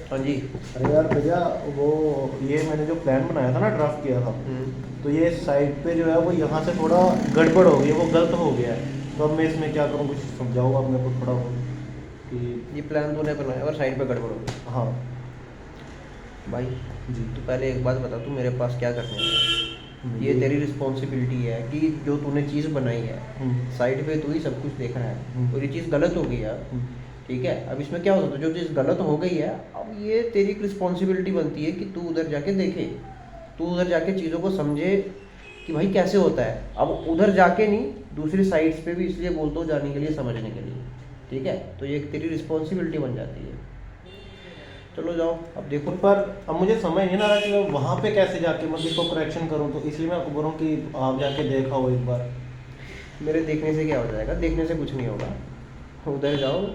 हाँ जी। अरे यार भैया, वो ये मैंने जो प्लान बनाया था ना, ड्राफ्ट किया था, तो ये साइड पे जो है वो यहाँ से थोड़ा गड़बड़ हो गई है, वो गलत हो गया है। तो अब मैं इसमें क्या करूँ, कुछ समझाओ आप मेरे को थोड़ा बहुत कि। ये प्लान तूने बनाया और साइड पे गड़बड़ हो गई। हाँ। भाई जी। तू पहले एक बात बता, तू मेरे पास क्या करने आया है? ये ये। तेरी रिस्पॉन्सिबिलिटी है कि जो तूने चीज़ बनाई है, हम्म। साइड पे तू ही सब कुछ देख रहा है और ये हम्म। चीज़ गलत हो गई यार। हम्म। ठीक है, अब इसमें क्या हो सकता है, जो चीज़ गलत हो गई है अब ये तेरी रिस्पॉन्सिबिलिटी बनती है कि तू उधर जाके देखे, तू उधर जाके चीज़ों को समझे कि भाई कैसे होता है। अब उधर जाके नहीं, दूसरी साइड्स पे भी इसलिए बोलता हूँ जाने के लिए, समझने के लिए। ठीक है, तो ये एक तेरी रिस्पॉन्सिबिलिटी बन जाती है। चलो जाओ अब देखो। पर अब मुझे समझ नहीं ना आ रहा कि मैं वहाँ पे कैसे जाके मतलब इसको करेक्शन करूँ, तो इसलिए मैं आपको बोल रहा हूँ कि आप जाके देखा हो एक बार। मेरे देखने से क्या हो जाएगा? देखने से कुछ नहीं होगा। उधर जाओ,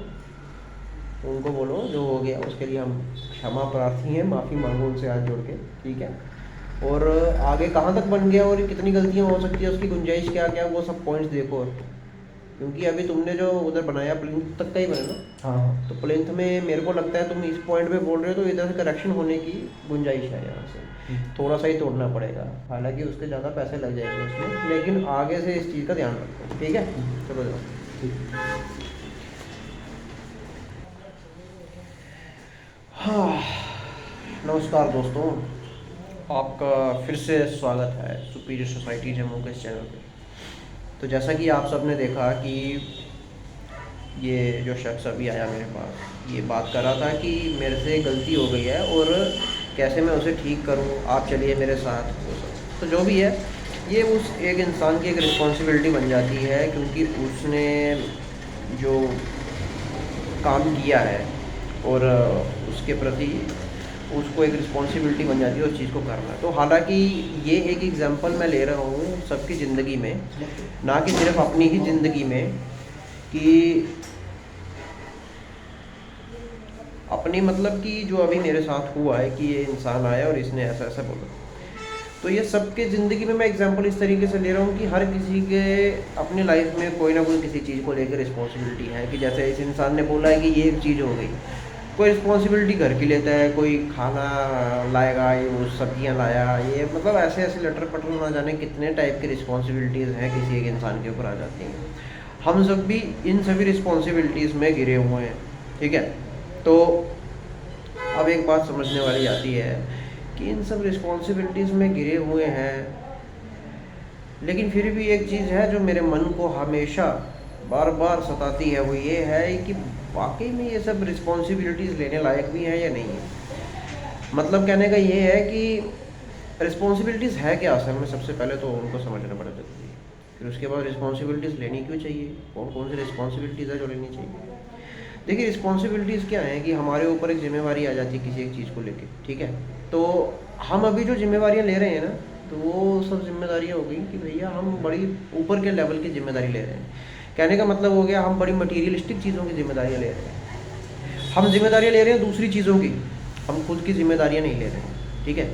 उनको बोलो जो हो गया उसके लिए हम क्षमा प्रार्थी हैं, माफ़ी मांगो उनसे हाथ जोड़ के। ठीक है, और आगे कहाँ तक बन गया और कितनी गलतियाँ हो सकती है, उसकी गुंजाइश क्या क्या, वो सब पॉइंट्स देखो। क्योंकि अभी तुमने जो उधर बनाया प्लिंथ तक का ही बना ना, हाँ हाँ। तो प्लिंथ में मेरे को लगता है तुम इस पॉइंट पे बोल रहे हो तो इधर से करेक्शन होने की गुंजाइश है। यहाँ से थोड़ा सा ही तोड़ना पड़ेगा, हालांकि उसके ज़्यादा पैसे लग जाएंगे उसमें, लेकिन आगे से इस चीज़ का ध्यान रखो। ठीक है, चलो जाओ। ठीक। हाँ, नमस्कार दोस्तों, आपका फिर से स्वागत है सुपीरियर सोसाइटी जम्मू के इस चैनल पे। तो जैसा कि आप सब ने देखा कि ये जो शख्स अभी आया मेरे पास, ये बात कर रहा था कि मेरे से गलती हो गई है और कैसे मैं उसे ठीक करूं, आप चलिए मेरे साथ। तो जो भी है, ये उस एक इंसान की एक रिस्पॉन्सिबिलिटी बन जाती है, क्योंकि उसने जो काम किया है और उसके प्रति उसको एक रिस्पॉन्सिबिलिटी बन जाती है उस चीज़ को करना। तो हालांकि ये एक एग्जांपल मैं ले रहा हूँ सबकी ज़िंदगी में, ना कि सिर्फ अपनी ही ज़िंदगी में, कि अपनी मतलब कि जो अभी मेरे साथ हुआ है कि ये इंसान आया और इसने ऐसा ऐसा बोला। तो ये सबके ज़िंदगी में मैं एग्जांपल इस तरीके से ले रहा हूँ कि हर किसी के अपनी लाइफ में कोई ना कोई किसी चीज़ को लेकर रिस्पॉन्सिबिलिटी है। कि जैसे इस इंसान ने बोला है कि ये एक चीज़ हो गई, कोई रिस्पॉन्सिबिलिटी घर की लेता है, कोई खाना लाएगा, ये वो सब्जियाँ लाया, ये मतलब ऐसे ऐसे लटर पटर ना जाने कितने टाइप की रिस्पॉन्सिबिलिटीज़ हैं किसी एक इंसान के ऊपर आ जाती हैं। हम सब भी इन सभी रिस्पॉन्सिबिलिटीज़ में घिरे हुए हैं। ठीक है, तो अब एक बात समझने वाली आती है कि इन सब रिस्पॉन्सिबिलिटीज़ में घिरे हुए हैं, लेकिन फिर भी एक चीज़ है जो मेरे मन को हमेशा बार बार सताती है, वो ये है कि वाकई में ये सब रिस्पॉन्सिबिलिटीज़ लेने लायक भी हैं या नहीं है। मतलब कहने का ये है कि रिस्पॉन्सिबिलिटीज़ है क्या असल में, सबसे पहले तो उनको समझना बड़ा जरूरी है। फिर उसके बाद रिस्पॉन्सिबिलिटीज़ लेनी क्यों चाहिए, कौन कौन सी रिस्पॉन्सिबिलिटीज़ है जो लेनी चाहिए। देखिए, रिस्पॉन्सिबिलिटीज़ क्या है कि हमारे ऊपर एक जिम्मेवारी आ जाती है किसी एक चीज़ को लेके। ठीक है, तो हम अभी जो जिम्मेवारियाँ ले रहे हैं ना, तो वो सब जिम्मेदारियाँ हो गई कि भैया हम बड़ी ऊपर के लेवल की जिम्मेदारी ले रहे हैं। कहने का मतलब हो गया हम बड़ी मटीरियलिस्टिक चीज़ों की जिम्मेदारियाँ ले रहे हैं। हम जिम्मेदारियाँ ले रहे हैं दूसरी चीज़ों की, हम खुद की जिम्मेदारियाँ नहीं ले रहे हैं। ठीक है,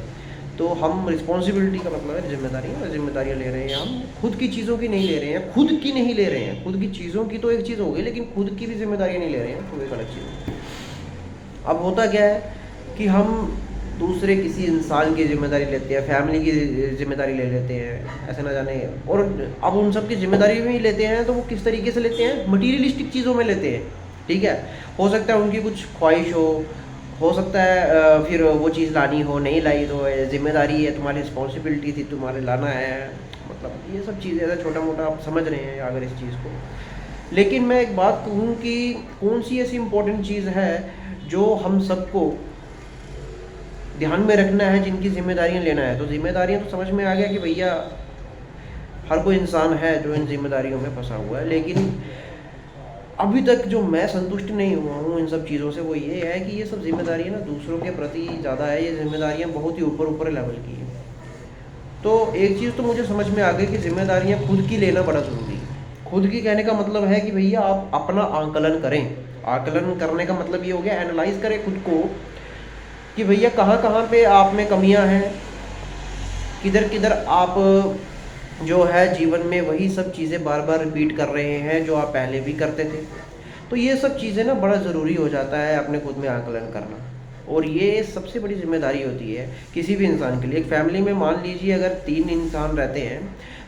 तो हम रिस्पॉन्सिबिलिटी का मतलब है जिम्मेदारियाँ, जिम्मेदारियाँ ले रहे हैं, हम खुद की चीज़ों की नहीं ले रहे हैं, खुद की नहीं ले रहे हैं। खुद की चीज़ों की तो एक चीज़ हो गई, लेकिन खुद की भी जिम्मेदारियाँ नहीं ले रहे हैं, तो एक अलग चीज़ है। अब होता क्या है कि हम दूसरे किसी इंसान की जिम्मेदारी लेते हैं, फैमिली की जिम्मेदारी ले लेते हैं, ऐसे ना जाने। और अब उन सब की जिम्मेदारी भी लेते हैं तो वो किस तरीके से लेते हैं, मटीरियलिस्टिक चीज़ों में लेते हैं। ठीक है, हो सकता है उनकी कुछ ख्वाहिश हो सकता है फिर वो चीज़ लानी हो, नहीं लाई तो जिम्मेदारी है, तुम्हारी रिस्पॉन्सिबिलिटी थी, तुम्हारे लाना है। मतलब ये सब चीज़ें ऐसा छोटा मोटा आप समझ रहे हैं अगर इस चीज़ को। लेकिन मैं एक बात कहूँ कि कौन सी ऐसी इम्पोर्टेंट चीज़ है जो हम सबको ध्यान में रखना है, जिनकी जिम्मेदारियाँ लेना है। तो जिम्मेदारियाँ तो समझ में आ गया कि भैया हर कोई इंसान है जो इन जिम्मेदारियों में फंसा हुआ है, लेकिन अभी तक जो मैं संतुष्ट नहीं हुआ हूँ इन सब चीज़ों से, वो ये है कि ये सब जिम्मेदारियाँ ना दूसरों के प्रति ज़्यादा है, ये जिम्मेदारियाँ बहुत ही ऊपर ऊपर लेवल की हैं। तो एक चीज़ तो मुझे समझ में आ गई कि जिम्मेदारियाँ खुद की लेना बड़ा ज़रूरी है। खुद की कहने का मतलब है कि भैया आप अपना आंकलन करें। आकलन करने का मतलब ये हो गया एनालाइज करें खुद को कि भैया कहाँ कहाँ पे आप में कमियाँ हैं, किधर किधर आप जो है जीवन में वही सब चीज़ें बार बार रिपीट कर रहे हैं जो आप पहले भी करते थे। तो ये सब चीज़ें ना बड़ा ज़रूरी हो जाता है अपने खुद में आकलन करना। और ये सबसे बड़ी जिम्मेदारी होती है किसी भी इंसान के लिए। एक फैमिली में मान लीजिए अगर 3 इंसान रहते हैं,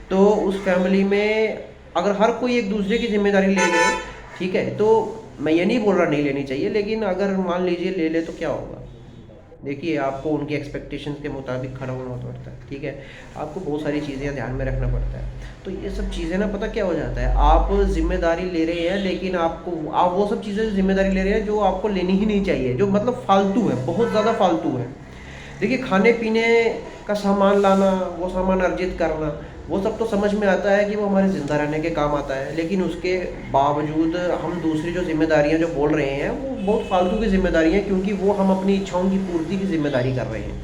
तो उस फैमिली में अगर हर कोई एक दूसरे की जिम्मेदारी ले ले, ठीक है, तो मैं ये नहीं बोल रहा नहीं लेनी चाहिए, लेकिन अगर मान लीजिए ले ले तो क्या होगा। देखिए, आपको उनकी एक्सपेक्टेशंस के मुताबिक खड़ा होना पड़ता है, ठीक है, आपको बहुत सारी चीज़ें ध्यान में रखना पड़ता है। तो ये सब चीज़ें ना, पता क्या हो जाता है, आप जिम्मेदारी ले रहे हैं, लेकिन आप वो सब चीज़ें जिम्मेदारी ले रहे हैं जो आपको लेनी ही नहीं चाहिए, जो मतलब फालतू है, बहुत ज़्यादा फालतू है। देखिए, खाने पीने का सामान लाना, वो सामान अर्जित करना, वो सब तो समझ में आता है कि वो हमारे ज़िंदा रहने के काम आता है, लेकिन उसके बावजूद हम दूसरी जो जिम्मेदारियां जो बोल रहे हैं वो बहुत फालतू की जिम्मेदारियां, क्योंकि वो हम अपनी इच्छाओं की पूर्ति की जिम्मेदारी कर रहे हैं।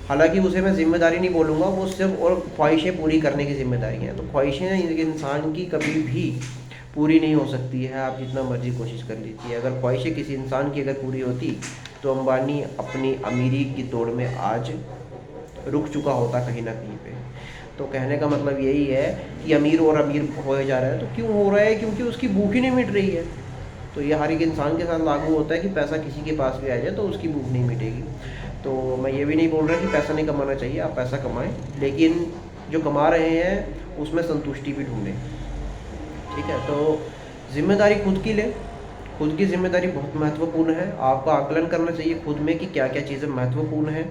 हालांकि उसे मैं जिम्मेदारी नहीं बोलूँगा, वो सिर्फ और ख्वाहिशें पूरी करने की जिम्मेदारियाँ हैं। तो ख्वाहिशें इंसान की कभी भी पूरी नहीं हो सकती है, आप जितना मर्जी कोशिश कर लीजिए। अगर ख्वाहिशें किसी इंसान की अगर पूरी होती तो अंबानी अपनी अमीरी की दौड़ में आज रुक चुका होता कहीं ना कहीं पे। तो कहने का मतलब यही है कि अमीर और अमीर होए जा रहा है, तो क्यों हो रहा है, क्योंकि उसकी भूख ही नहीं मिट रही है। तो ये हर एक इंसान के साथ लागू होता है कि पैसा किसी के पास भी आ जाए तो उसकी भूख नहीं मिटेगी। तो मैं ये भी नहीं बोल रहा कि पैसा नहीं कमाना चाहिए, आप पैसा कमाएं, लेकिन जो कमा रहे हैं उसमें संतुष्टि भी ढूंढें, ठीक है। तो जिम्मेदारी खुद की ले, खुद की जिम्मेदारी बहुत महत्वपूर्ण है। आपको आकलन करना चाहिए खुद में कि क्या क्या चीज़ें महत्वपूर्ण हैं।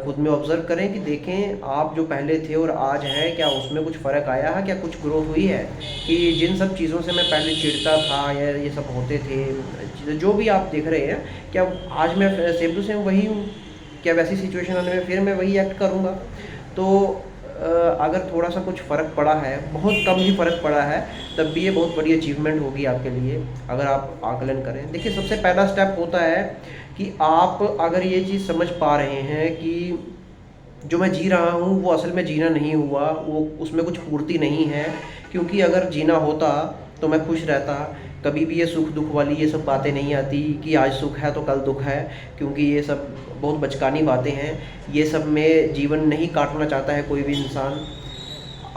खुद में ऑब्जर्व करें कि देखें आप जो पहले थे और आज हैं, क्या उसमें कुछ फ़र्क आया है, क्या कुछ ग्रोथ हुई है, कि जिन सब चीज़ों से मैं पहले चिढ़ता था या ये सब होते थे, जो भी आप देख रहे हैं, क्या आज मैं सेम टू सेम वही हूँ, क्या वैसी सिचुएशन आने में फिर मैं वही एक्ट करूँगा। तो अगर थोड़ा सा कुछ फ़र्क पड़ा है, बहुत कम ही फ़र्क पड़ा है, तब भी ये बहुत बड़ी अचीवमेंट होगी आपके लिए अगर आप आकलन करें। देखिए, सबसे पहला स्टेप होता है कि आप अगर ये चीज़ समझ पा रहे हैं कि जो मैं जी रहा हूँ वो असल में जीना नहीं हुआ, वो उसमें कुछ पूर्ति नहीं है, क्योंकि अगर जीना होता तो मैं खुश रहता, कभी भी ये सुख दुख वाली ये सब बातें नहीं आती कि आज सुख है तो कल दुख है, क्योंकि ये सब बहुत बचकानी बातें हैं। ये सब में जीवन नहीं काटना चाहता है कोई भी इंसान।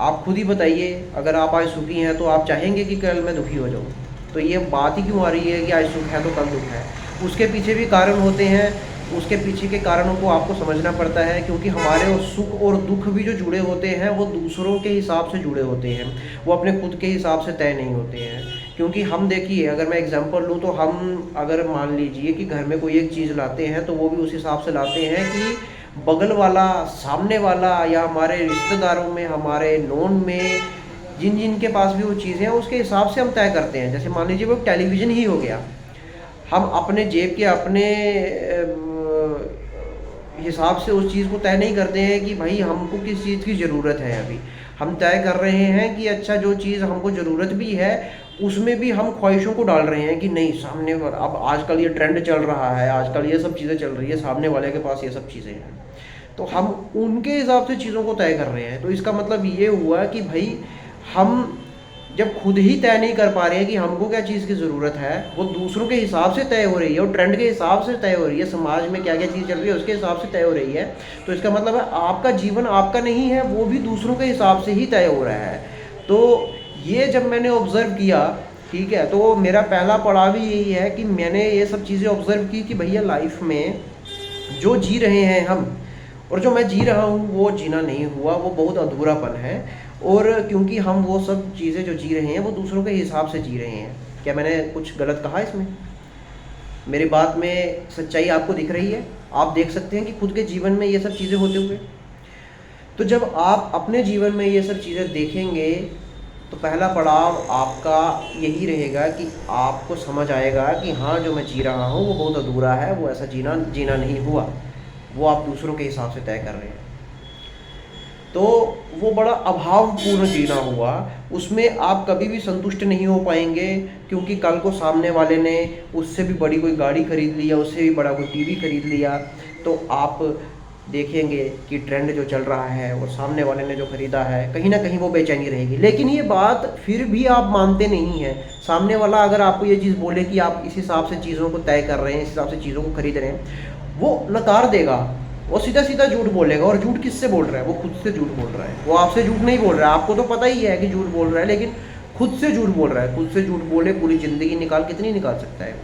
आप खुद ही बताइए, अगर आप आज सुखी हैं तो आप चाहेंगे कि कल मैं दुखी हो जाऊँ? तो ये बात ही क्यों आ रही है कि आज सुख है तो कल दुख है? उसके पीछे भी कारण होते हैं, उसके पीछे के कारणों को आपको समझना पड़ता है, क्योंकि हमारे सुख और दुख भी जो जुड़े होते हैं वो दूसरों के हिसाब से जुड़े होते हैं, वो अपने खुद के हिसाब से तय नहीं होते हैं। क्योंकि हम देखिए, अगर मैं एग्जांपल लूँ तो हम अगर मान लीजिए कि घर में कोई एक चीज़ लाते हैं तो वो भी उस हिसाब से लाते हैं कि बगल वाला, सामने वाला, या हमारे रिश्तेदारों में, हमारे नोन में जिन जिन के पास भी वो चीज़ें हैं उसके हिसाब से हम तय करते हैं। जैसे मान लीजिए वो टेलीविज़न ही हो गया, हम अपने जेब के अपने हिसाब से उस चीज़ को तय नहीं करते हैं कि भाई हमको किस चीज़ की ज़रूरत है। अभी हम तय कर रहे हैं कि अच्छा, जो चीज़ हमको ज़रूरत भी है उसमें भी हम ख्वाहिशों को डाल रहे हैं कि नहीं, सामने वाला, अब आजकल ये ट्रेंड चल रहा है, आजकल ये सब चीज़ें चल रही है, सामने वाले के पास ये सब चीज़ें हैं, तो हम उनके हिसाब से चीज़ों को तय कर रहे हैं। तो इसका मतलब ये हुआ कि भाई हम जब खुद ही तय नहीं कर पा रहे हैं कि हमको क्या चीज़ की ज़रूरत है, वो दूसरों के हिसाब से तय हो रही है और ट्रेंड के हिसाब से तय हो रही है, समाज में क्या क्या चीज़ चल रही है उसके हिसाब से तय हो रही है, तो इसका मतलब है आपका जीवन आपका नहीं है, वो भी दूसरों के हिसाब से ही तय हो रहा है। तो ये जब मैंने ऑब्ज़र्व किया, ठीक है, तो मेरा पहला पड़ाव ही यही है कि मैंने ये सब चीज़ें ऑब्ज़र्व की कि भैया लाइफ में जो जी रहे हैं हम और जो मैं जी रहा हूँ वो जीना नहीं हुआ, वो बहुत अधूरापन है। और क्योंकि हम वो सब चीज़ें जो जी रहे हैं वो दूसरों के हिसाब से जी रहे हैं। क्या मैंने कुछ गलत कहा इसमें? मेरी बात में सच्चाई आपको दिख रही है? आप देख सकते हैं कि खुद के जीवन में ये सब चीज़ें होते हुए। तो जब आप अपने जीवन में ये सब चीज़ें देखेंगे तो पहला पड़ाव आपका यही रहेगा कि आपको समझ आएगा कि हाँ, जो मैं जी रहा हूँ वो बहुत अधूरा है, वो ऐसा जीना नहीं हुआ, वो आप दूसरों के हिसाब से तय कर रहे हैं। तो वो बड़ा अभावपूर्ण जीना हुआ, उसमें आप कभी भी संतुष्ट नहीं हो पाएंगे, क्योंकि कल को सामने वाले ने उससे भी बड़ी कोई गाड़ी खरीद लिया, उससे भी बड़ा कोई टीवी खरीद लिया, तो आप देखेंगे कि ट्रेंड जो चल रहा है और सामने वाले ने जो खरीदा है, कहीं ना कहीं वो बेचैनी रहेगी। लेकिन ये बात फिर भी आप मानते नहीं हैं। सामने वाला अगर आपको ये चीज़ बोले कि आप इस हिसाब से चीज़ों को तय कर रहे हैं, इस हिसाब से चीज़ों को खरीद रहे हैं, वो नकार देगा, वो सीधा सीधा झूठ बोलेगा। और झूठ किससे बोल रहा है? वो खुद से झूठ बोल रहा है। वो आपसे झूठ नहीं बोल रहा है, आपको तो पता ही है कि झूठ बोल रहा है, लेकिन खुद से झूठ बोल रहा है। खुद से झूठ बोले पूरी ज़िंदगी कितनी निकाल सकता है।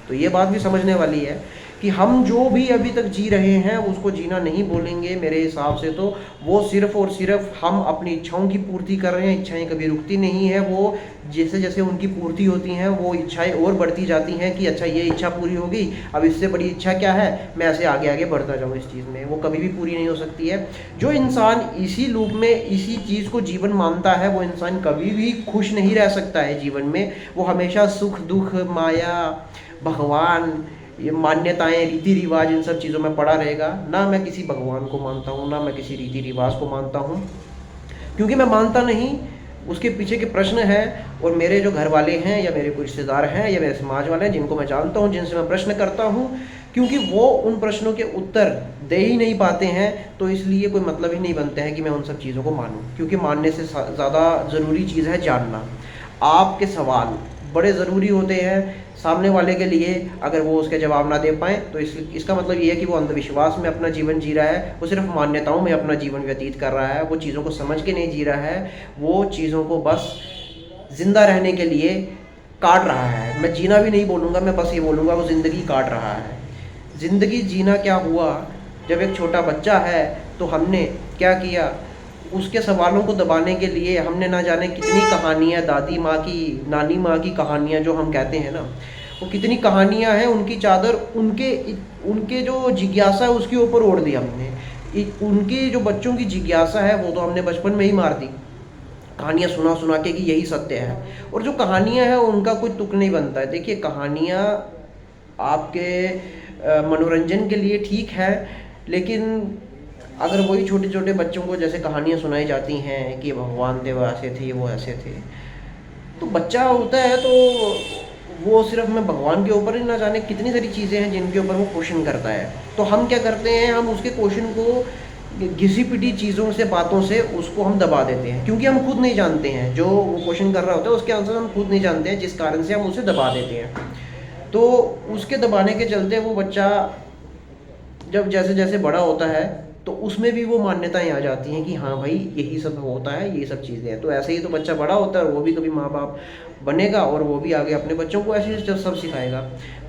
तो ये बात भी समझने वाली है कि हम जो भी अभी तक जी रहे हैं उसको जीना नहीं बोलेंगे मेरे हिसाब से। तो वो सिर्फ़ और सिर्फ हम अपनी इच्छाओं की पूर्ति कर रहे हैं। इच्छाएं कभी रुकती नहीं है, वो जैसे जैसे उनकी पूर्ति होती हैं वो इच्छाएं और बढ़ती जाती हैं कि अच्छा ये इच्छा पूरी हो गई, अब इससे बड़ी इच्छा क्या है, मैं ऐसे आगे आगे बढ़ता जाऊँ इस चीज़ में। वो कभी भी पूरी नहीं हो सकती है। जो इंसान इसी लूप में इसी चीज़ को जीवन मानता है वो इंसान कभी भी खुश नहीं रह सकता है जीवन में। वो हमेशा सुख दुख माया भगवान ये मान्यताएं रीति रिवाज इन सब चीज़ों में पड़ा रहेगा। ना मैं किसी भगवान को मानता हूँ, ना मैं किसी रीति रिवाज को मानता हूँ, क्योंकि मैं मानता नहीं। उसके पीछे के प्रश्न हैं और मेरे जो घर वाले हैं या मेरे कोई रिश्तेदार हैं या मेरे समाज वाले हैं जिनको मैं जानता हूँ, जिनसे मैं प्रश्न करता हूँ, क्योंकि वो उन प्रश्नों के उत्तर दे ही नहीं पाते हैं, तो इसलिए कोई मतलब ही नहीं बनता है कि मैं उन सब चीज़ों को मानूं। क्योंकि मानने से ज़्यादा ज़रूरी चीज़ है जानना। आपके सवाल बड़े ज़रूरी होते हैं सामने वाले के लिए। अगर वो उसके जवाब ना दे पाएँ तो इसका मतलब ये है कि वो अंधविश्वास में अपना जीवन जी रहा है, वो सिर्फ मान्यताओं में अपना जीवन व्यतीत कर रहा है, वो चीज़ों को समझ के नहीं जी रहा है, वो चीज़ों को बस ज़िंदा रहने के लिए काट रहा है। मैं जीना भी नहीं बोलूँगा, मैं बस ये बोलूँगा वो ज़िंदगी काट रहा है। ज़िंदगी जीना क्या हुआ, जब एक छोटा बच्चा है तो हमने क्या किया, उसके सवालों को दबाने के लिए हमने ना जाने कितनी कहानियाँ, दादी माँ की नानी माँ की कहानियाँ जो हम कहते हैं ना, वो कितनी कहानियाँ हैं, उनकी चादर उनके जो जिज्ञासा है उसके ऊपर ओढ़ दी हमने। उनकी जो बच्चों की जिज्ञासा है वो तो हमने बचपन में ही मार दी कहानियाँ सुना सुना के कि यही सत्य है। और जो कहानियाँ हैं उनका कोई तुक नहीं बनता है। देखिए कहानियाँ आपके मनोरंजन के लिए ठीक है, लेकिन अगर वही छोटे छोटे बच्चों को जैसे कहानियाँ सुनाई जाती हैं कि भगवान थे वो ऐसे थे वो ऐसे थे, तो बच्चा होता है तो वो सिर्फ मैं भगवान के ऊपर ही ना जाने कितनी सारी चीज़ें हैं जिनके ऊपर वो क्वेश्चन करता है। तो हम क्या करते हैं, हम उसके क्वेश्चन को घिसी पिटी चीज़ों से बातों से उसको हम दबा देते हैं, क्योंकि हम खुद नहीं जानते हैं। जो वो क्वेश्चन कर रहा होता है उसके आंसर हम खुद नहीं जानते हैं, जिस कारण से हम उसे दबा देते हैं। तो उसके दबाने के चलते वो बच्चा जब जैसे जैसे बड़ा होता है तो उसमें भी वो मान्यताएं आ जाती हैं कि हाँ भाई यही सब होता है, ये सब चीज़ें हैं। तो ऐसे ही तो बच्चा बड़ा होता है और वो भी कभी माँ बाप बनेगा और वो भी आगे अपने बच्चों को ऐसे ही सब सिखाएगा।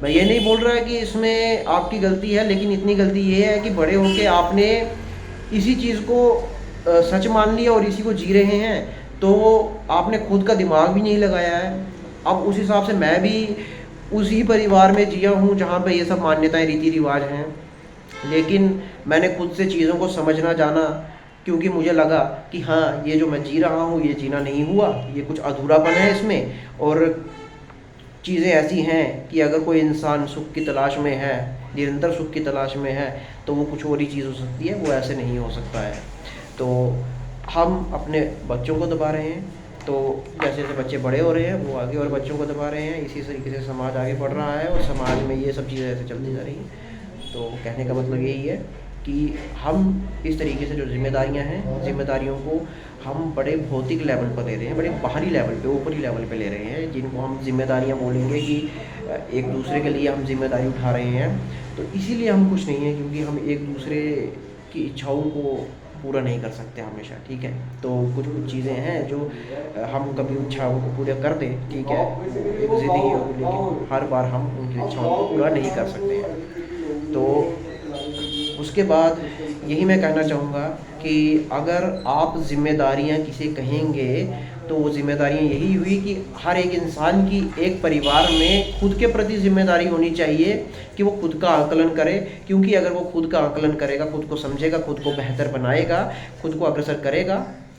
मैं ये नहीं बोल रहा कि इसमें आपकी गलती है, लेकिन इतनी गलती ये है कि बड़े होके आपने इसी चीज़ को सच मान लिया और इसी को जी रहे हैं, तो आपने खुद का दिमाग भी नहीं लगाया है। अब उस हिसाब से मैं भी उसी परिवार में जिया हूँ जहाँ पे ये सब मान्यताएं रीति रिवाज हैं, लेकिन मैंने खुद से चीज़ों को समझना जाना, क्योंकि मुझे लगा कि हाँ ये जो मैं जी रहा हूँ ये जीना नहीं हुआ, ये कुछ अधूरापन है इसमें। और चीज़ें ऐसी हैं कि अगर कोई इंसान सुख की तलाश में है, निरंतर सुख की तलाश में है, तो वो कुछ और ही चीज़ हो सकती है, वो ऐसे नहीं हो सकता है। तो हम अपने बच्चों को दबा रहे हैं, तो जैसे जैसे बच्चे बड़े हो रहे हैं वो आगे और बच्चों को दबा रहे हैं। इसी तरीके से समाज आगे बढ़ रहा है और समाज में ये सब चीज़ें ऐसे चलती जा रही हैं। तो कहने का मतलब यही है कि हम इस तरीके से जो जिम्मेदारियां हैं, जिम्मेदारियों को हम बड़े भौतिक लेवल पर ले रहे हैं, बड़े बाहरी लेवल पे, ऊपरी लेवल पे ले रहे हैं, जिनको हम जिम्मेदारियां बोलेंगे कि एक दूसरे के लिए हम जिम्मेदारी उठा रहे हैं। तो इसीलिए हम खुश नहीं हैं, क्योंकि हम एक दूसरे की इच्छाओं को पूरा नहीं कर सकते हमेशा, ठीक है। तो कुछ कुछ चीज़ें हैं जो हम कभी इच्छाओं को पूरा कर दें, ठीक है, एक ज़िंदगी होगी, लेकिन हर बार हम उनकी इच्छाओं को पूरा नहीं कर सकते हैं। तो उसके बाद यही मैं कहना चाहूँगा कि अगर आप जिम्मेदारियाँ किसे कहेंगे तो वो जिम्मेदारियाँ यही हुई कि हर एक इंसान की एक परिवार में खुद के प्रति जिम्मेदारी होनी चाहिए कि वो खुद का आकलन करे। क्योंकि अगर वो खुद का आकलन करेगा, खुद को समझेगा, खुद को बेहतर बनाएगा, खुद को अग्रसर करेगा,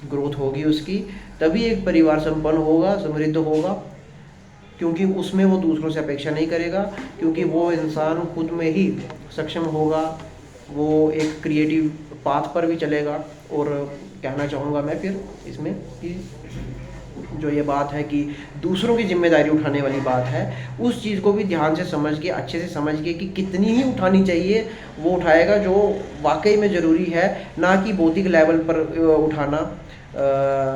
ग्रोथ होगी उसकी, तभी एक परिवार संपन्न होगा, समृद्ध होगा। क्योंकि उसमें वो दूसरों से अपेक्षा नहीं करेगा, क्योंकि वो इंसान खुद में ही सक्षम होगा, वो एक क्रिएटिव पाथ पर भी चलेगा। और कहना चाहूँगा मैं फिर इसमें कि जो ये बात है कि दूसरों की जिम्मेदारी उठाने वाली बात है, उस चीज़ को भी ध्यान से समझ के, अच्छे से समझ के कि कितनी ही उठानी चाहिए वो उठाएगा जो वाकई में ज़रूरी है, ना कि भौतिक लेवल पर उठाना।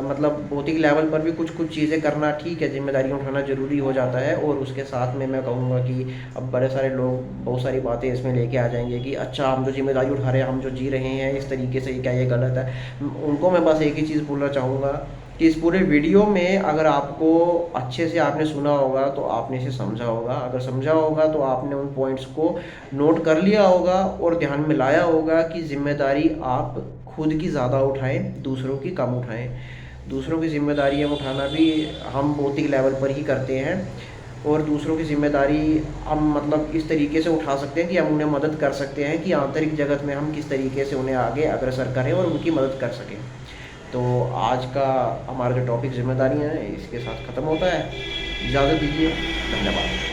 मतलब भौतिक लेवल पर भी कुछ कुछ चीज़ें करना ठीक है, जिम्मेदारियाँ उठाना ज़रूरी हो जाता है। और उसके साथ में मैं कहूँगा कि अब बड़े सारे लोग बहुत सारी बातें इसमें लेके आ जाएंगे कि अच्छा हम जो जिम्मेदारी उठा रहे हैं, हम जो जी रहे हैं इस तरीके से, क्या ये गलत है। उनको मैं बस एक ही चीज़ बोलना चाहूँगा कि इस पूरे वीडियो में अगर आपको अच्छे से आपने सुना होगा तो आपने इसे समझा होगा, अगर समझा होगा तो आपने उन पॉइंट्स को नोट कर लिया होगा और ध्यान में लाया होगा कि जिम्मेदारी आप खुद की ज़्यादा उठाएं, दूसरों की कम उठाएं। दूसरों की जिम्मेदारियाँ उठाना भी हम भौतिक लेवल पर ही करते हैं, और दूसरों की जिम्मेदारी हम मतलब इस तरीके से उठा सकते हैं कि हम उन्हें मदद कर सकते हैं कि आंतरिक जगत में हम किस तरीके से उन्हें आगे अग्रसर करें और उनकी मदद कर सकें। तो आज का हमारा जो टॉपिक जिम्मेदारियाँ हैं इसके साथ ख़त्म होता है। इजाज़त दीजिए, धन्यवाद।